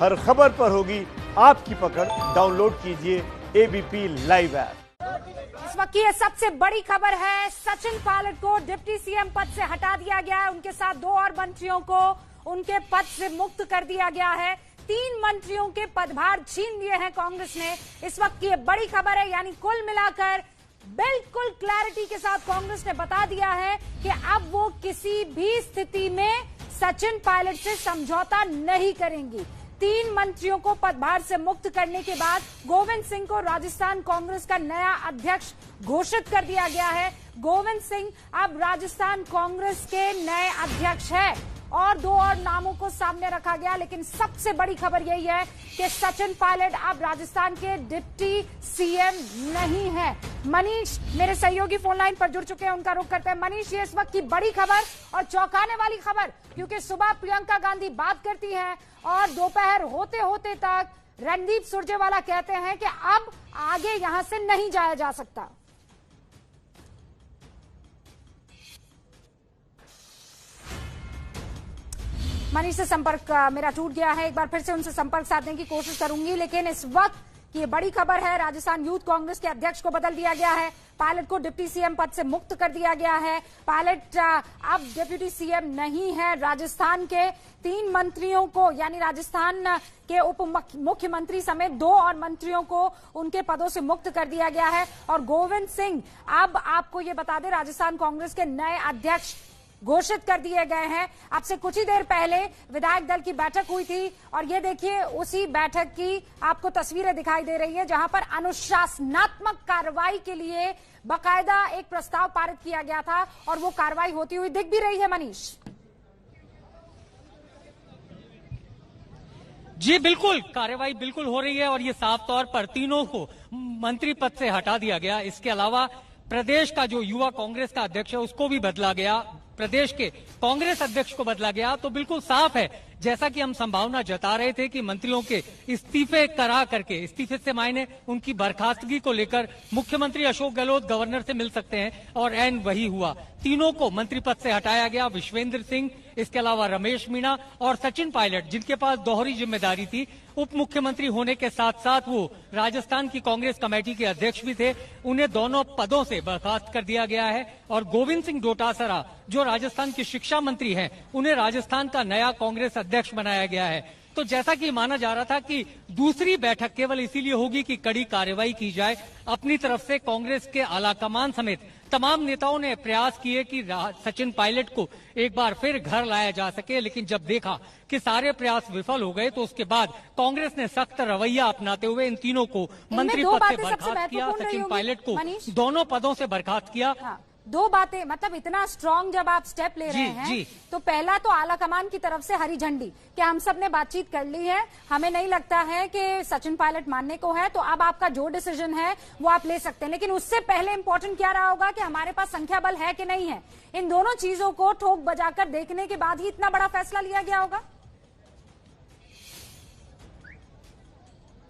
हर खबर पर होगी आपकी पकड़। डाउनलोड कीजिए एबीपी लाइव ऐप। इस वक्त की सबसे बड़ी खबर है, सचिन पायलट को डिप्टी सीएम पद से हटा दिया गया है। उनके साथ 2 और मंत्रियों को उनके पद से मुक्त कर दिया गया है। 3 मंत्रियों के पदभार छीन लिए हैं कांग्रेस ने। इस वक्त की बड़ी खबर है, यानी कुल मिलाकर बिल्कुल क्लैरिटी के साथ कांग्रेस ने बता दिया है कि अब वो किसी भी स्थिति में सचिन पायलट से समझौता नहीं करेंगी। 3 मंत्रियों को पदभार से मुक्त करने के बाद गोविंद सिंह को राजस्थान कांग्रेस का नया अध्यक्ष घोषित कर दिया गया है। गोविंद सिंह अब राजस्थान कांग्रेस के नए अध्यक्ष है और 2 और नामों को सामने रखा गया। लेकिन सबसे बड़ी खबर यही है कि सचिन पायलट अब राजस्थान के डिप्टी सीएम नहीं है। मनीष मेरे सहयोगी फोन लाइन पर जुड़ चुके हैं, उनका रुख करते हैं। मनीष, ये इस वक्त की बड़ी खबर और चौंकाने वाली खबर, क्योंकि सुबह प्रियंका गांधी बात करती हैं और दोपहर होते होते तक रणदीप सुरजेवाला कहते हैं कि अब आगे यहां से नहीं जाया जा सकता। मनीष से संपर्क मेरा टूट गया है, एक बार फिर से उनसे संपर्क साधने की कोशिश करूंगी। लेकिन इस वक्त की बड़ी खबर है, राजस्थान यूथ कांग्रेस के अध्यक्ष को बदल दिया गया है। पायलट को डिप्टी सीएम पद से मुक्त कर दिया गया है। पायलट अब डिप्टी सीएम नहीं है। राजस्थान के 3 मंत्रियों को, यानी राजस्थान के उप मुख्यमंत्री समेत 2 और मंत्रियों को उनके पदों से मुक्त कर दिया गया है। और गोविंद सिंह अब आपको ये बता दें राजस्थान कांग्रेस के नए अध्यक्ष घोषित कर दिए गए हैं। आपसे कुछ ही देर पहले विधायक दल की बैठक हुई थी और ये देखिए उसी बैठक की आपको तस्वीरें दिखाई दे रही है, जहां पर अनुशासनात्मक कार्रवाई के लिए बाकायदा एक प्रस्ताव पारित किया गया था और वो कार्रवाई होती हुई दिख भी रही है। मनीष जी बिल्कुल, कार्रवाई बिल्कुल हो रही है और ये साफ तौर पर तीनों को मंत्री पद से हटा दिया गया। इसके अलावा प्रदेश का जो युवा कांग्रेस का अध्यक्ष है उसको भी बदला गया, प्रदेश के कांग्रेस अध्यक्ष को बदला गया। तो बिल्कुल साफ है, जैसा कि हम संभावना जता रहे थे कि मंत्रियों के इस्तीफे करा करके, इस्तीफे से मायने उनकी बर्खास्तगी को लेकर मुख्यमंत्री अशोक गहलोत गवर्नर से मिल सकते हैं, और एन वही हुआ। तीनों को मंत्री पद से हटाया गया। विश्वेंद्र सिंह, इसके अलावा रमेश मीणा और सचिन पायलट, जिनके पास दोहरी जिम्मेदारी थी, उप मुख्यमंत्री होने के साथ साथ वो राजस्थान की कांग्रेस कमेटी के अध्यक्ष भी थे, उन्हें दोनों पदों से बर्खास्त कर दिया गया है। और गोविंद सिंह डोटासरा, जो राजस्थान की शिक्षा मंत्री हैं, उन्हें राजस्थान का नया कांग्रेस अध्यक्ष बनाया गया है। तो जैसा कि माना जा रहा था कि दूसरी बैठक केवल इसीलिए होगी कि कड़ी कार्रवाई की जाए, अपनी तरफ से कांग्रेस के आलाकमान समेत तमाम नेताओं ने प्रयास किए कि सचिन पायलट को एक बार फिर घर लाया जा सके। लेकिन जब देखा कि सारे प्रयास विफल हो गए तो उसके बाद कांग्रेस ने सख्त रवैया अपनाते हुए इन तीनों को मंत्री पद से बर्खास्त किया। सचिन पायलट को दोनों पदों से बर्खास्त किया। 2 बातें, मतलब इतना स्ट्रांग जब आप स्टेप ले रहे हैं तो पहला तो आलाकमान की तरफ से हरी झंडी कि हम सब ने बातचीत कर ली है, हमें नहीं लगता है कि सचिन पायलट मानने को है, तो अब आपका जो डिसीजन है वो आप ले सकते हैं। लेकिन उससे पहले इंपॉर्टेंट क्या रहा होगा कि हमारे पास संख्या बल है कि नहीं है। इन दोनों चीजों को ठोक बजाकर देखने के बाद ही इतना बड़ा फैसला लिया गया होगा।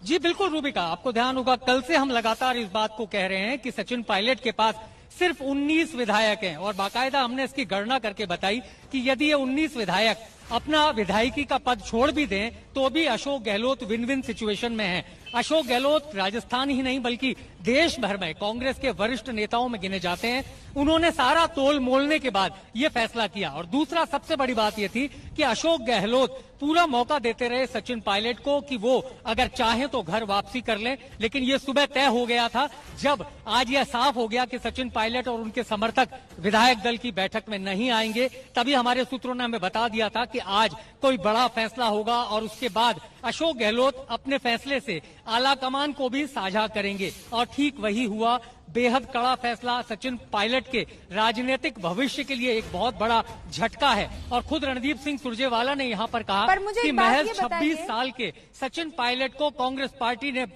जी बिल्कुल रूबिका, आपको ध्यान होगा कल से हम लगातार इस बात को कह रहे हैं कि सचिन पायलट के पास सिर्फ 19 विधायक हैं और बाकायदा हमने इसकी गणना करके बताई कि यदि ये 19 विधायक अपना विधायकी का पद छोड़ भी दें तो भी Ashok Gehlot win win situation में हैं। अशोक गहलोत राजस्थान ही नहीं बल्कि देश भर में कांग्रेस के वरिष्ठ नेताओं में गिने जाते हैं। उन्होंने सारा तोल मोलने के बाद ये फैसला किया। और दूसरा सबसे बड़ी बात ये थी कि अशोक गहलोत पूरा मौका देते रहे सचिन पायलट को कि वो अगर चाहें तो घर वापसी कर लें। लेकिन ये सुबह तय हो गया था, जब आज यह साफ हो गया कि सचिन पायलट और उनके समर्थक विधायक दल की बैठक में नहीं आएंगे, तभी हमारे सूत्रों ने हमें बता दिया था कि आज कोई बड़ा फैसला होगा और उसके बाद अशोक गहलोत अपने फैसले से आलाकमान को भी साझा करेंगे। और ठीक वही हुआ। बेहद कड़ा फैसला सचिन पायलट के राजनीतिक भविष्य के लिए एक बहुत बड़ा झटका है। और खुद रणदीप सिंह सुरजेवाला ने यहाँ पर कहा कि महज 26 साल के सचिन पायलट को कांग्रेस पार्टी ने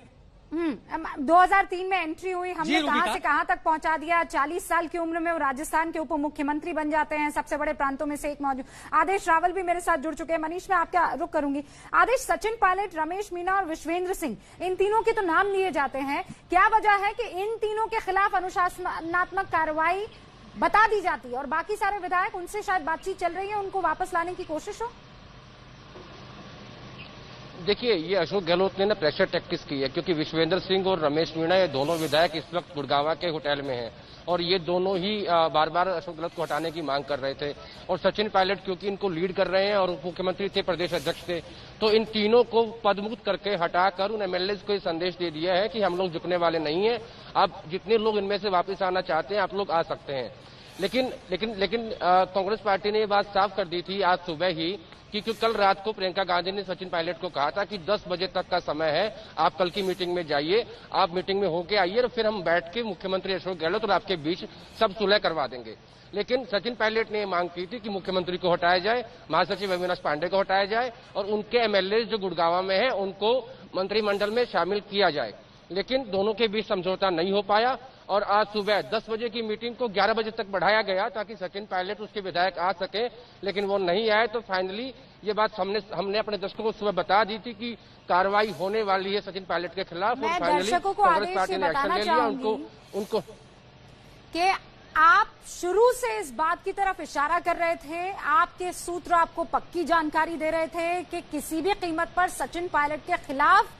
2003 में एंट्री हुई, हमने कहां से कहां तक पहुंचा दिया। 40 साल की उम्र में वो राजस्थान के उप मुख्यमंत्री बन जाते हैं, सबसे बड़े प्रांतों में से एक मौजूद। आदेश रावल भी मेरे साथ जुड़ चुके हैं। मनीष, मैं आपका रुख करूंगी। आदेश, सचिन पायलट, रमेश मीणा और विश्वेंद्र सिंह, इन तीनों के तो नाम लिए जाते हैं, क्या वजह है कि इन तीनों के खिलाफ अनुशासनात्मक कार्रवाई बता दी जाती है और बाकी सारे विधायक, उनसे शायद बातचीत चल रही है, उनको वापस लाने की कोशिश हो? देखिए, ये अशोक गहलोत ने ना प्रेशर टैक्टिक्स की है, क्योंकि विश्वेंद्र सिंह और रमेश मीणा ये दोनों विधायक इस वक्त गुड़गांव के होटल में हैं और ये दोनों ही बार बार अशोक गहलोत को हटाने की मांग कर रहे थे। और सचिन पायलट क्योंकि इनको लीड कर रहे हैं और मुख्यमंत्री थे, प्रदेश अध्यक्ष थे, तो इन तीनों को पदमुक्त करके हटाकर उन एमएलए को ये संदेश दे दिया है कि हम लोग झुकने वाले नहीं है। अब जितने लोग इनमें से वापस आना चाहते हैं आप लोग आ सकते हैं। लेकिन कांग्रेस पार्टी ने ये बात साफ कर दी थी आज सुबह ही कि कल रात को प्रियंका गांधी ने सचिन पायलट को कहा था कि 10 बजे तक का समय है, आप कल की मीटिंग में जाइए, आप मीटिंग में होके आइए और फिर हम बैठ के मुख्यमंत्री अशोक गहलोत और आपके बीच सब सुलह करवा देंगे। लेकिन सचिन पायलट ने मांग की थी कि मुख्यमंत्री को हटाया जाए, महासचिव अविनाश पांडे को हटाया जाए और उनके एमएलए जो गुड़गांव में है उनको मंत्रिमंडल में शामिल किया जाए। लेकिन दोनों के बीच समझौता नहीं हो पाया और आज सुबह 10 बजे की मीटिंग को 11 बजे तक बढ़ाया गया ताकि सचिन पायलट उसके विधायक आ सके, लेकिन वो नहीं आए। तो फाइनली ये बात हमने अपने दर्शकों को सुबह बता दी थी कि कार्रवाई होने वाली है सचिन पायलट के खिलाफ और फाइनली कांग्रेस पार्टी ने एक्शन ले लिया उनको कि आप शुरू से इस बात की तरफ इशारा कर रहे थे, आपके सूत्र आपको पक्की जानकारी दे रहे थे कि किसी भी कीमत पर सचिन पायलट के खिलाफ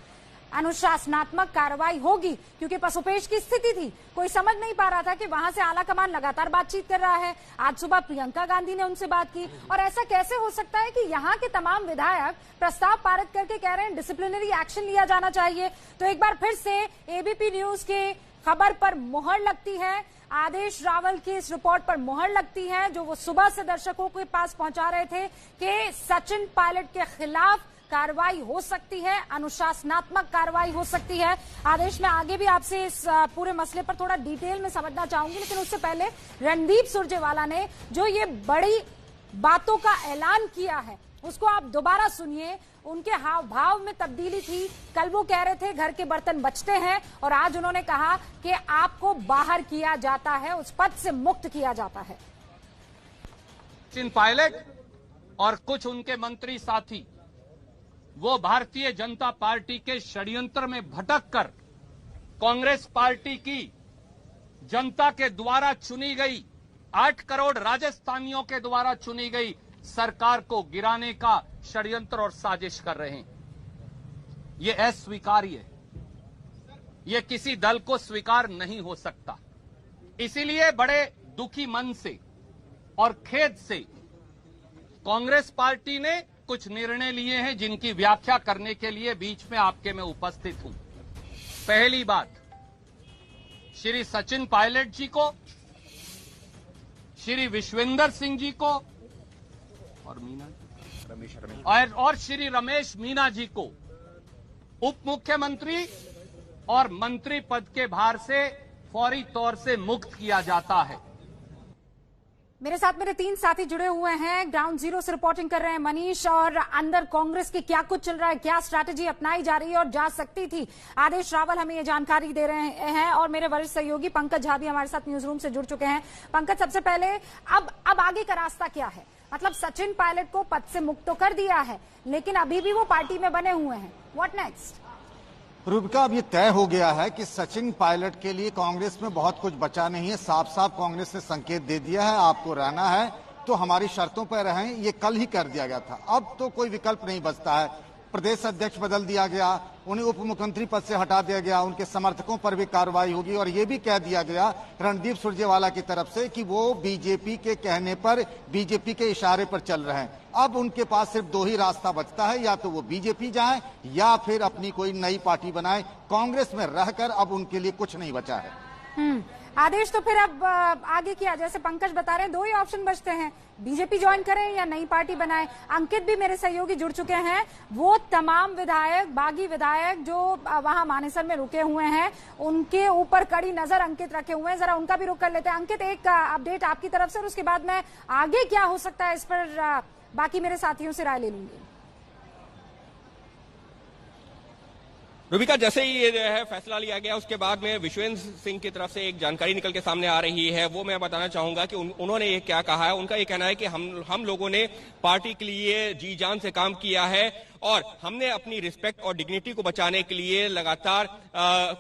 अनुशासनात्मक कार्रवाई होगी, क्योंकि पशुपेश की स्थिति थी। कोई समझ नहीं पा रहा था कि वहां से आला कमान लगातार बातचीत कर रहा है। आज सुबह प्रियंका गांधी ने उनसे बात की और ऐसा कैसे हो सकता है कि यहाँ के तमाम विधायक प्रस्ताव पारित करके कह रहे हैं डिसिप्लिनरी एक्शन लिया जाना चाहिए। तो एक बार फिर से एबीपी न्यूज के खबर पर मुहर लगती है, आदेश रावल की इस रिपोर्ट पर मुहर लगती है जो वो सुबह से दर्शकों के पास पहुंचा रहे थे कि सचिन पायलट के खिलाफ कार्रवाई हो सकती है, अनुशासनात्मक कार्रवाई हो सकती है। आदेश में आगे भी आपसे इस पूरे मसले पर थोड़ा डिटेल में समझना चाहूंगी, लेकिन उससे पहले रणदीप सुरजेवाला ने जो ये बड़ी बातों का ऐलान किया है उसको आप दोबारा सुनिए। उनके हाव भाव में तब्दीली थी। कल वो कह रहे थे घर के बर्तन बचते हैं और आज उन्होंने कहा कि आपको बाहर किया जाता है, उस पद से मुक्त किया जाता है। सचिन पायलट और कुछ उनके मंत्री साथी वो भारतीय जनता पार्टी के षड्यंत्र में भटककर कांग्रेस पार्टी की जनता के द्वारा चुनी गई 8 करोड़ राजस्थानियों के द्वारा चुनी गई सरकार को गिराने का षड्यंत्र और साजिश कर रहे हैं। ये अस्वीकार्य है, ये किसी दल को स्वीकार नहीं हो सकता। इसीलिए बड़े दुखी मन से और खेद से कांग्रेस पार्टी ने कुछ निर्णय लिए हैं जिनकी व्याख्या करने के लिए बीच में आपके मैं उपस्थित हूं। पहली बात, श्री सचिन पायलट जी को, श्री विश्वेंद्र सिंह जी को और श्री रमेश मीणा जी को उप मुख्यमंत्री और मंत्री पद के भार से फौरी तौर से मुक्त किया जाता है। मेरे साथ मेरे 3 साथी जुड़े हुए हैं, ग्राउंड जीरो से रिपोर्टिंग कर रहे हैं मनीष, और अंदर कांग्रेस की क्या कुछ चल रहा है, क्या स्ट्रैटेजी अपनाई जा रही है और जा सकती थी, आदेश रावल हमें ये जानकारी दे रहे हैं और मेरे वरिष्ठ सहयोगी पंकज झा भी हमारे साथ न्यूज रूम से जुड़ चुके हैं। पंकज, सबसे पहले अब आगे का रास्ता क्या है? मतलब सचिन पायलट को पद से मुक्त तो कर दिया है, लेकिन अभी भी वो पार्टी में बने हुए हैं, व्हाट नेक्स्ट? रूबिका, अब ये तय हो गया है कि सचिन पायलट के लिए कांग्रेस में बहुत कुछ बचा नहीं है। साफ साफ कांग्रेस ने संकेत दे दिया है, आपको रहना है तो हमारी शर्तों पर रहें। ये कल ही कर दिया गया था, अब तो कोई विकल्प नहीं बचता है। प्रदेश अध्यक्ष बदल दिया गया, उन्हें उप मुख्यमंत्री पद से हटा दिया गया, उनके समर्थकों पर भी कार्रवाई होगी और ये भी कह दिया गया रणदीप सुरजेवाला की तरफ से कि वो बीजेपी के कहने पर, बीजेपी के इशारे पर चल रहे हैं। अब उनके पास सिर्फ 2 ही रास्ता बचता है, या तो वो बीजेपी जाएं या फिर अपनी कोई नई पार्टी बनाएं। कांग्रेस में रहकर अब उनके लिए कुछ नहीं बचा है। आदेश, तो फिर अब आगे किया, जैसे पंकज बता रहे हैं 2 ही ऑप्शन बचते हैं, बीजेपी ज्वाइन करें या नई पार्टी बनाएं। अंकित भी मेरे सहयोगी जुड़ चुके हैं, वो तमाम विधायक, बागी विधायक जो वहां मानेसर में रुके हुए हैं, उनके ऊपर कड़ी नजर अंकित रखे हुए हैं। जरा उनका भी रुख कर लेते हैं। अंकित, एक अपडेट आपकी तरफ से और उसके बाद मैं आगे क्या हो सकता है इस पर बाकी मेरे साथियों से राय ले लूंगी। रूबिका, जैसे ही ये जो है फैसला लिया गया उसके बाद में विश्वेंद्र सिंह की तरफ से एक जानकारी निकल के सामने आ रही है, वो मैं बताना चाहूंगा कि उन्होंने ये क्या कहा है। उनका ये कहना है कि हम लोगों ने पार्टी के लिए जी जान से काम किया है और हमने अपनी रिस्पेक्ट और डिग्निटी को बचाने के लिए लगातार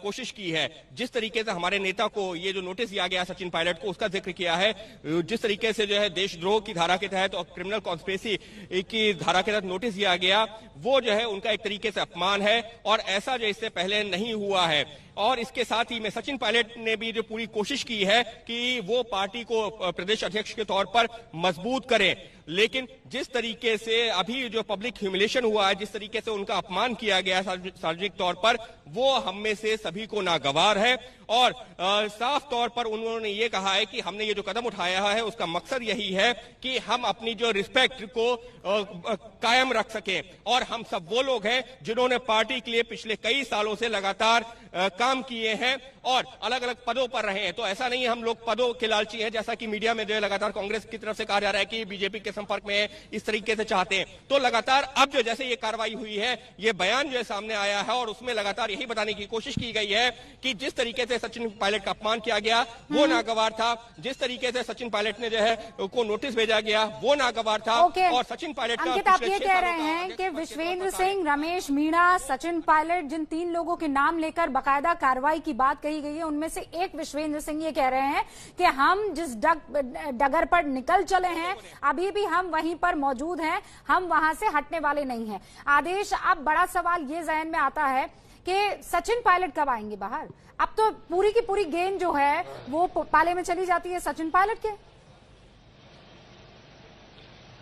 कोशिश की है। जिस तरीके से हमारे नेता को ये जो नोटिस दिया गया सचिन पायलट को, उसका जिक्र किया है, जिस तरीके से जो है देशद्रोह की धारा के तहत और क्रिमिनल कॉन्स्पिरेसी की धारा के तहत नोटिस दिया गया, वो जो है उनका एक तरीके से अपमान है और ऐसा जो इससे पहले नहीं हुआ है। और इसके साथ ही में सचिन पायलट ने भी जो पूरी कोशिश की है कि वो पार्टी को प्रदेश अध्यक्ष के तौर पर मजबूत करें, लेकिन जिस तरीके से अभी जो पब्लिक ह्यूमिलेशन हुआ है, जिस तरीके से उनका अपमान किया गया सार्वजनिक तौर पर, वो हम में से सभी को नागवार है। और साफ तौर पर उन्होंने ये कहा है कि हमने ये जो कदम उठाया है उसका मकसद यही है कि हम अपनी जो रिस्पेक्ट को कायम रख सकें। और हम सब वो लोग हैं जिन्होंने पार्टी के लिए पिछले कई सालों से लगातार काम किए हैं और अलग अलग पदों पर रहे हैं। तो ऐसा नहीं है हम लोग पदों के लालची हैं, जैसा कि मीडिया में जो है लगातार कांग्रेस की तरफ से कहा जा रहा है कि बीजेपी के संपर्क में है, इस तरीके से चाहते हैं। तो लगातार अब जो जैसे ये कार्रवाई हुई है, ये बयान जो है सामने आया है और उसमें लगातार यही बताने की कोशिश की गई है कि जिस तरीके से सचिन पायलट का अपमान किया गया वो नागवार था, जिस तरीके से सचिन पायलट ने जो है को नोटिस भेजा गया वो नागवार था। और सचिन पायलट का अंकित, आप ये कह रहे हैं कि विश्वेंद्र सिंह, रमेश मीणा, सचिन पायलट, जिन 3 लोगों के नाम लेकर बाकायदा कार्रवाई की बात कही गई है, उनमें से एक विश्वेंद्र सिंह ये कह रहे हैं कि हम जिस डगर पर निकल चले हैं अभी भी हम वहीं पर मौजूद हैं, हम वहां से हटने वाले नहीं हैं। आदेश, अब बड़ा सवाल ये जहन में आता है कि सचिन पायलट कब आएंगे बाहर? अब तो पूरी की पूरी गेंद जो है वो पाले में चली जाती है सचिन पायलट के।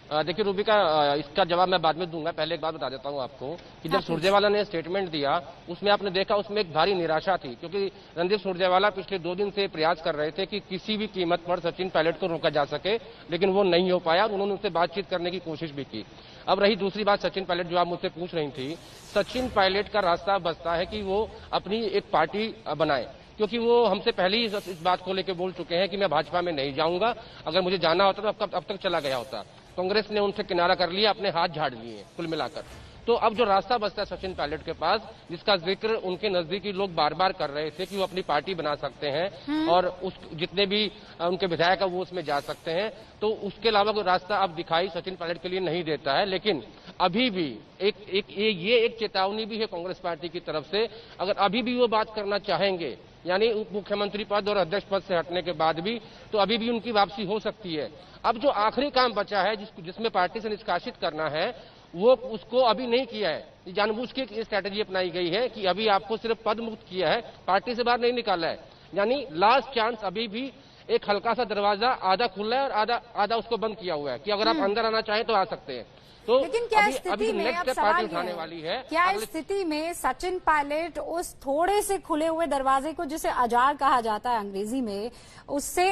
देखिए रूबिका, इसका जवाब मैं बाद में दूंगा। पहले एक बात बता देता हूं आपको कि जब सुरजेवाला ने स्टेटमेंट दिया उसमें आपने देखा उसमें एक भारी निराशा थी, क्योंकि रणदीप सुरजेवाला पिछले 2 दिन से प्रयास कर रहे थे कि किसी भी कीमत पर सचिन पायलट को रोका जा सके, लेकिन वो नहीं हो पाया और उन्होंने उससे बातचीत करने की कोशिश भी की। अब रही दूसरी बात सचिन पायलट, जो आप मुझसे पूछ रही थी, सचिन पायलट का रास्ता बचता है कि वो अपनी एक पार्टी बनाए, क्योंकि वो हमसे पहले ही इस बात को लेकर बोल चुके हैं कि मैं भाजपा में नहीं जाऊंगा, अगर मुझे जाना होता तो अब तक चला गया होता। कांग्रेस ने उनसे किनारा कर लिया, अपने हाथ झाड़ लिए कुल मिलाकर। तो अब जो रास्ता बचता है सचिन पायलट के पास, जिसका जिक्र उनके नजदीकी लोग बार बार कर रहे थे कि वो अपनी पार्टी बना सकते हैं और उस जितने भी उनके विधायक है वो उसमें जा सकते हैं, तो उसके अलावा कोई रास्ता अब दिखाई सचिन पायलट के लिए नहीं देता है। लेकिन अभी भी ये एक चेतावनी भी है कांग्रेस पार्टी की तरफ से, अगर अभी भी वो बात करना चाहेंगे, यानी उप मुख्यमंत्री पद और अध्यक्ष पद से हटने के बाद भी, तो अभी भी उनकी वापसी हो सकती है। अब जो आखिरी काम बचा है जिसमें पार्टी से निष्कासित करना है, वो उसको अभी नहीं किया है। जानबूझ के ये स्ट्रैटेजी अपनाई गई है कि अभी आपको सिर्फ पद मुक्त किया है, पार्टी से बाहर नहीं निकाला है। यानी लास्ट चांस अभी भी एक हल्का सा दरवाजा आधा खुला है और आधा उसको बंद किया हुआ है कि अगर आप अंदर आना चाहें तो आ सकते हैं। तो लेकिन क्या स्थिति में अब सवाल उठाने वाली है, क्या स्थिति में सचिन पायलट उस थोड़े से खुले हुए दरवाजे को, जिसे अजार कहा जाता है अंग्रेजी में, उससे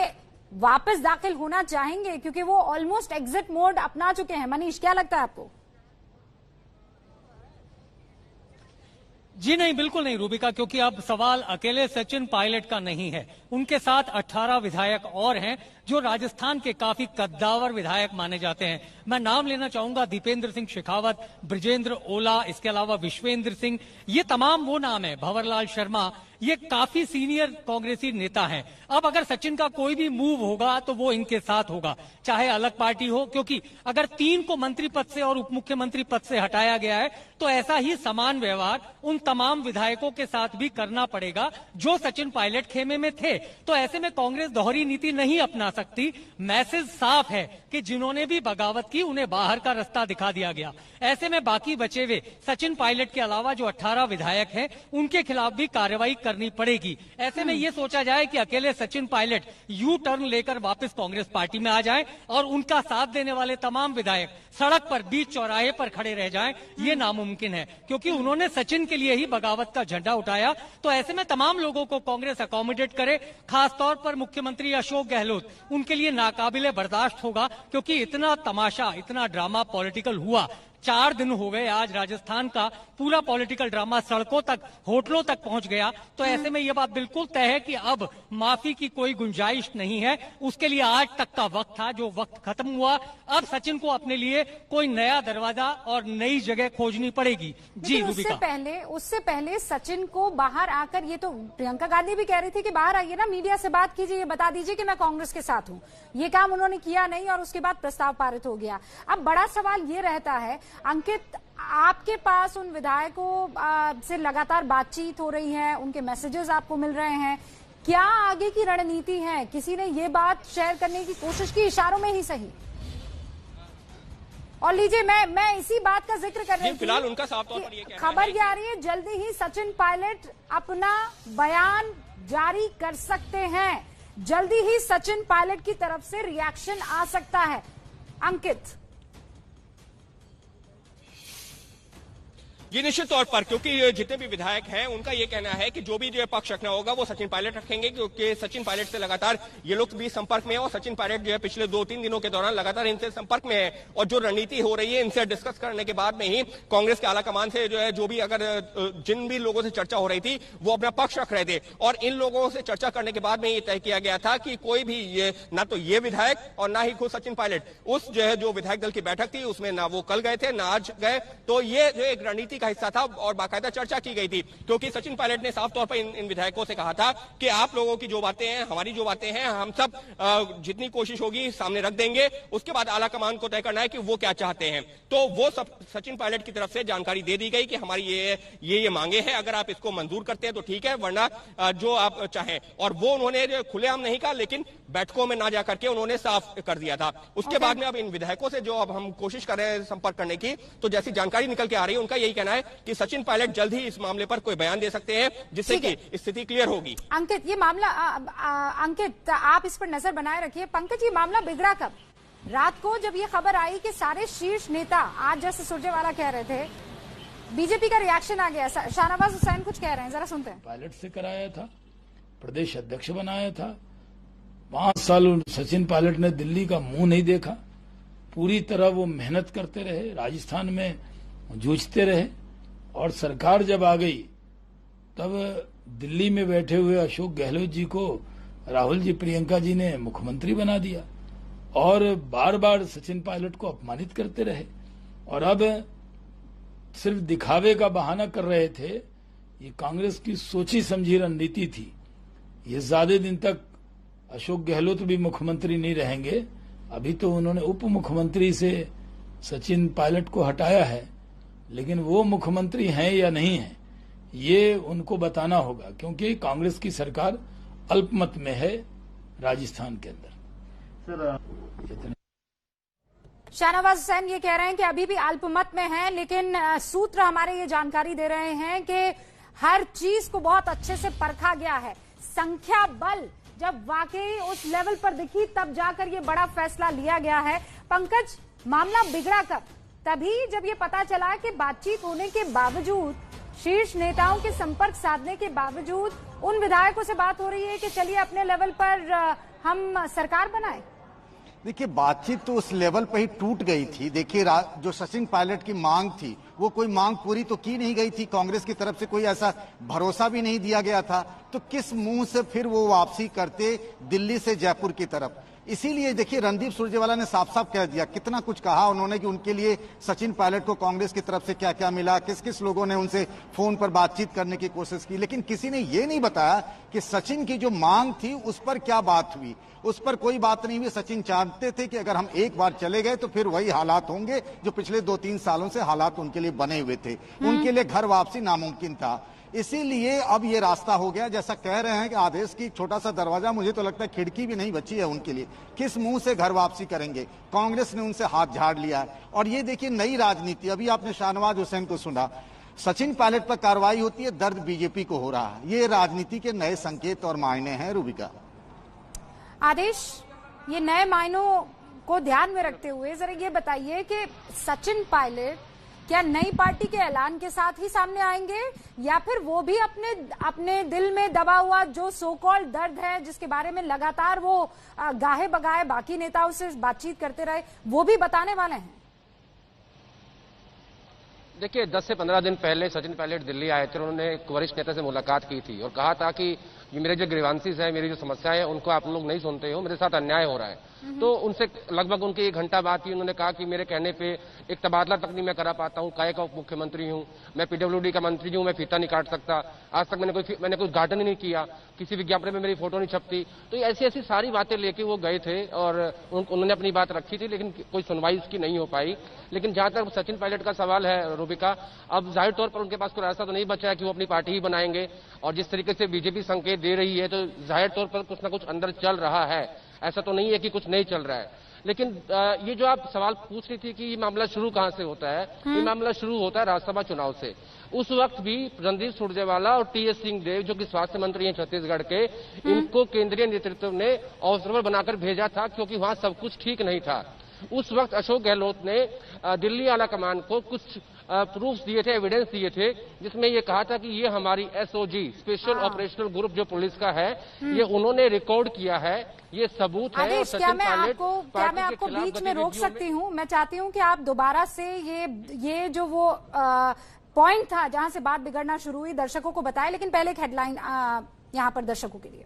वापस दाखिल होना चाहेंगे? क्योंकि वो ऑलमोस्ट एग्जिट मोड अपना चुके हैं। मनीष, क्या लगता है आपको? जी नहीं, बिल्कुल नहीं रूबिका, क्योंकि अब सवाल अकेले सचिन पायलट का नहीं है। उनके साथ 18 विधायक और हैं जो राजस्थान के काफी कद्दावर विधायक माने जाते हैं। मैं नाम लेना चाहूंगा दीपेंद्र सिंह शेखावत, ब्रजेंद्र ओला, इसके अलावा विश्वेंद्र सिंह, ये तमाम वो नाम है, भंवरलाल शर्मा, ये काफी सीनियर कांग्रेसी नेता हैं। अब अगर सचिन का कोई भी मूव होगा तो वो इनके साथ होगा, चाहे अलग पार्टी हो, क्योंकि अगर 3 को मंत्री पद से और उप मुख्यमंत्री पद से हटाया गया है तो ऐसा ही समान व्यवहार उन तमाम विधायकों के साथ भी करना पड़ेगा जो सचिन पायलट खेमे में थे। तो ऐसे में कांग्रेस दोहरी नीति नहीं अपना सकती। मैसेज साफ है कि जिन्होंने भी बगावत की उन्हें बाहर का रास्ता दिखा दिया गया। ऐसे में बाकी बचे हुए सचिन पायलट के अलावा जो 18 विधायक हैं उनके खिलाफ भी कार्रवाई करनी पड़ेगी। ऐसे में ये सोचा जाए कि अकेले सचिन पायलट यू टर्न लेकर वापस कांग्रेस पार्टी में आ जाएं और उनका साथ देने वाले तमाम विधायक सड़क पर बीच चौराहे पर खड़े रह जाएं, ये नामुमकिन है, क्योंकि उन्होंने सचिन के लिए ही बगावत का झंडा उठाया। तो ऐसे में तमाम लोगों को कांग्रेस अकोमोडेट करे, खासतौर पर मुख्यमंत्री अशोक गहलोत, उनके लिए नाकाबिले बर्दाश्त होगा, क्योंकि इतना तमाशा, इतना ड्रामा पॉलिटिकल हुआ। 4 दिन हो गए, आज राजस्थान का पूरा पॉलिटिकल ड्रामा सड़कों तक, होटलों तक पहुंच गया। तो ऐसे में यह बात बिल्कुल तय है कि अब माफी की कोई गुंजाइश नहीं है। उसके लिए आज तक का वक्त था, जो वक्त खत्म हुआ। अब सचिन को अपने लिए कोई नया दरवाजा और नई जगह खोजनी पड़ेगी। जी रूबिका, उससे पहले सचिन को बाहर आकर, ये तो प्रियंका गांधी भी कह रही थी कि बाहर आइए ना, मीडिया से बात कीजिए, ये बता दीजिए कि मैं कांग्रेस के साथ हूं। ये काम उन्होंने किया नहीं और उसके बाद प्रस्ताव पारित हो गया। अब बड़ा सवाल ये रहता है अंकित, आपके पास उन विधायकों से लगातार बातचीत हो रही है, उनके मैसेजेस आपको मिल रहे हैं, क्या आगे की रणनीति है? किसी ने ये बात शेयर करने की कोशिश की, इशारों में ही सही? और लीजिए, मैं इसी बात का जिक्र कर रही थी। फिलहाल उनका साफ तौर पर ये खबर ये आ रही है जल्दी ही सचिन पायलट अपना बयान जारी कर सकते हैं, जल्दी ही सचिन पायलट की तरफ से रिएक्शन आ सकता है। अंकित, ये निश्चित तौर पर, क्योंकि जितने भी विधायक हैं उनका ये कहना है कि जो भी जो है पक्ष रखना होगा वो सचिन पायलट रखेंगे, क्योंकि सचिन पायलट से लगातार ये लोग भी संपर्क में है और सचिन पायलट जो है पिछले 2-3 दिनों के दौरान लगातार इनसे संपर्क में है और जो रणनीति हो रही है इनसे डिस्कस करने के बाद में ही कांग्रेस के आलाकमान से जो है जो भी अगर जिन भी लोगों से चर्चा हो रही थी वो अपना पक्ष रख रहे थे और इन लोगों से चर्चा करने के बाद में ये तय किया गया था कि कोई भी ये ना तो ये विधायक और ना ही खुद सचिन पायलट उस जो है जो विधायक दल की बैठक थी उसमें ना वो कल गए थे ना आज गए, तो ये जो एक रणनीति का हिस्सा था और बाकायदा चर्चा की गई थी, क्योंकि सचिन पायलट ने साफ तौर पर इन विधायकों से कहा था कि आप लोगों की जो बातें हैं, हमारी जो बातें हैं, हम सब जितनी कोशिश होगी सामने रख देंगे, उसके बाद आला कमान को तय करना है कि वो क्या चाहते हैं। तो वो सब सचिन पायलट की तरफ से जानकारी दे दी गई कि हमारी ये मांगे हैं, अगर आप इसको मंजूर करते हैं तो ठीक है, वरना जो आप चाहें। और वो उन्होंने खुलेआम नहीं कहा, लेकिन बैठकों में ना जाकर के उन्होंने साफ कर दिया था। उसके बाद में अब इन विधायकों से जो अब हम कोशिश कर रहे हैं संपर्क करने की, तो जैसी जानकारी निकल के आ रही है उनका यही कहना है कि सचिन पायलट जल्द ही इस मामले पर कोई बयान दे सकते हैं जिससे कि स्थिति क्लियर होगी। अंकित, ये मामला अंकित आप इस पर नजर बनाए रखिए। पंकज, ये मामला बिगड़ा कब? रात को जब ये खबर आई कि सारे शीर्ष नेता, आज जैसे सुरजेवाला कह रहे थे, बीजेपी का रिएक्शन आ गया, शाहनवाज हुसैन कुछ कह रहे हैं, जरा सुनते हैं। पायलट से कराया था, प्रदेश अध्यक्ष बनाया था, 5 साल सचिन पायलट ने दिल्ली का मुंह नहीं देखा, पूरी तरह वो मेहनत करते रहे, राजस्थान में जूझते रहे और सरकार जब आ गई तब दिल्ली में बैठे हुए अशोक गहलोत जी को राहुल जी, प्रियंका जी ने मुख्यमंत्री बना दिया और बार बार सचिन पायलट को अपमानित करते रहे और अब सिर्फ दिखावे का बहाना कर रहे थे। ये कांग्रेस की सोची समझी रणनीति थी। ये ज्यादा दिन तक अशोक गहलोत भी मुख्यमंत्री नहीं रहेंगे। अभी तो उन्होंने उप मुख्यमंत्री से सचिन पायलट को हटाया है, लेकिन वो मुख्यमंत्री हैं या नहीं हैं ये उनको बताना होगा, क्योंकि कांग्रेस की सरकार अल्पमत में है राजस्थान के अंदर। शाहनवाज हुसैन ये कह रहे हैं कि अभी भी अल्पमत में है, लेकिन सूत्र हमारे ये जानकारी दे रहे हैं कि हर चीज को बहुत अच्छे से परखा गया है। संख्या बल जब वाकई उस लेवल पर दिखी तब जाकर ये बड़ा फैसला लिया गया है। पंकज, मामला बिगड़ा कब? तभी जब ये पता चला कि बातचीत होने के बावजूद, शीर्ष नेताओं के संपर्क साधने के बावजूद उन विधायकों से बात हो रही है कि चलिए अपने लेवल पर हम सरकार बनाएं। देखिए, बातचीत तो उस लेवल पर ही टूट गई थी। देखिए, जो सचिन पायलट की मांग थी वो कोई मांग पूरी तो की नहीं गई थी, कांग्रेस की तरफ से कोई ऐसा भरोसा भी नहीं दिया गया था, तो किस मुंह से फिर वो वापसी करते दिल्ली से जयपुर की तरफ। इसीलिए देखिए, रणदीप सुरजेवाला ने साफ साफ कह दिया, कितना कुछ कहा उन्होंने कि उनके लिए सचिन पायलट को कांग्रेस की तरफ से क्या क्या मिला, किस किस लोगों ने उनसे फोन पर बातचीत करने की कोशिश की, लेकिन किसी ने ये नहीं बताया कि सचिन की जो मांग थी उस पर क्या बात हुई। उस पर कोई बात नहीं हुई। सचिन चाहते थे कि अगर हम एक बार चले गए तो फिर वही हालात होंगे जो पिछले 2-3 सालों से हालात उनके लिए बने हुए थे। उनके लिए घर वापसी नामुमकिन था। इसीलिए अब ये रास्ता हो गया, जैसा कह रहे हैं कि आदेश की छोटा सा दरवाजा, मुझे तो लगता है खिड़की भी नहीं बची है उनके लिए। किस मुंह से घर वापसी करेंगे? कांग्रेस ने उनसे हाथ झाड़ लिया है। और ये देखिए नई राजनीति, अभी आपने शाहनवाज हुसैन को सुना, सचिन पायलट पर कार्रवाई होती है, दर्द बीजेपी को हो रहा है। ये राजनीति के नए संकेत और मायने हैं। रूबिका, आदेश, ये नए मायनों को ध्यान में रखते हुए जरा ये बताइए कि सचिन पायलट क्या नई पार्टी के ऐलान के साथ ही सामने आएंगे या फिर वो भी अपने दिल में दबा हुआ जो सो कॉल्ड दर्द है, जिसके बारे में लगातार वो गाहे बगाए बाकी नेताओं से बातचीत करते रहे, वो भी बताने वाले हैं? देखिए, 10 से 15 दिन पहले सचिन पायलट दिल्ली आए थे। उन्होंने एक वरिष्ठ नेता से मुलाकात की थी और कहा था कि ये मेरे जो ग्रीवांसीज है, मेरी जो समस्याएं हैं, उनको आप लोग नहीं सुनते हो, मेरे साथ अन्याय हो रहा है। तो उनसे लगभग उनके 1 घंटा बात की, उन्होंने कहा कि मेरे कहने पे एक तबादला तक नहीं मैं करा पाता हूँ, काय का उप मुख्यमंत्री हूँ, मैं पीडब्ल्यूडी का मंत्री हूँ, मैं फीता नहीं काट सकता, आज तक मैंने कोई गार्डन ही नहीं किया, किसी विज्ञापन में मेरी फोटो नहीं छपती। तो ऐसी ऐसी सारी बातें लेके वो गए थे और उन्होंने अपनी बात रखी थी, लेकिन कोई सुनवाई उसकी नहीं हो पाई। लेकिन जहां तक सचिन पायलट का सवाल है रूबिका, अब जाहिर तौर पर उनके पास कोई रास्ता तो नहीं बचा है कि वो अपनी पार्टी ही बनाएंगे, और जिस तरीके से बीजेपी संकेत दे रही है तो जाहिर तौर पर कुछ ना कुछ अंदर चल रहा है, ऐसा तो नहीं है कि कुछ नहीं चल रहा है। लेकिन ये जो आप सवाल पूछ रही थी कि ये मामला शुरू कहां से होता है, ये मामला शुरू होता है राज्यसभा चुनाव से। उस वक्त भी रणदीप सुरजेवाला और टी.एस. सिंहदेव जो कि स्वास्थ्य मंत्री हैं छत्तीसगढ़ के, इनको केंद्रीय नेतृत्व ने ऑब्जर्वर बनाकर भेजा था, क्योंकि वहां सब कुछ ठीक नहीं था। उस वक्त अशोक गहलोत ने दिल्ली आला कमान को कुछ प्रूफ्स दिए थे, एविडेंस दिए थे, जिसमें ये कहा था कि ये हमारी एसओजी स्पेशल ऑपरेशनल ग्रुप जो पुलिस का है, ये उन्होंने रिकॉर्ड किया है, ये सबूत है। आदेश, क्या मैं आपको बीच में रोक सकती हूँ? मैं चाहती हूँ कि आप दोबारा से ये जो वो पॉइंट था जहां से बात बिगड़ना शुरू हुई दर्शकों को बताएं, लेकिन पहले एक हेडलाइन यहाँ पर दर्शकों के लिए।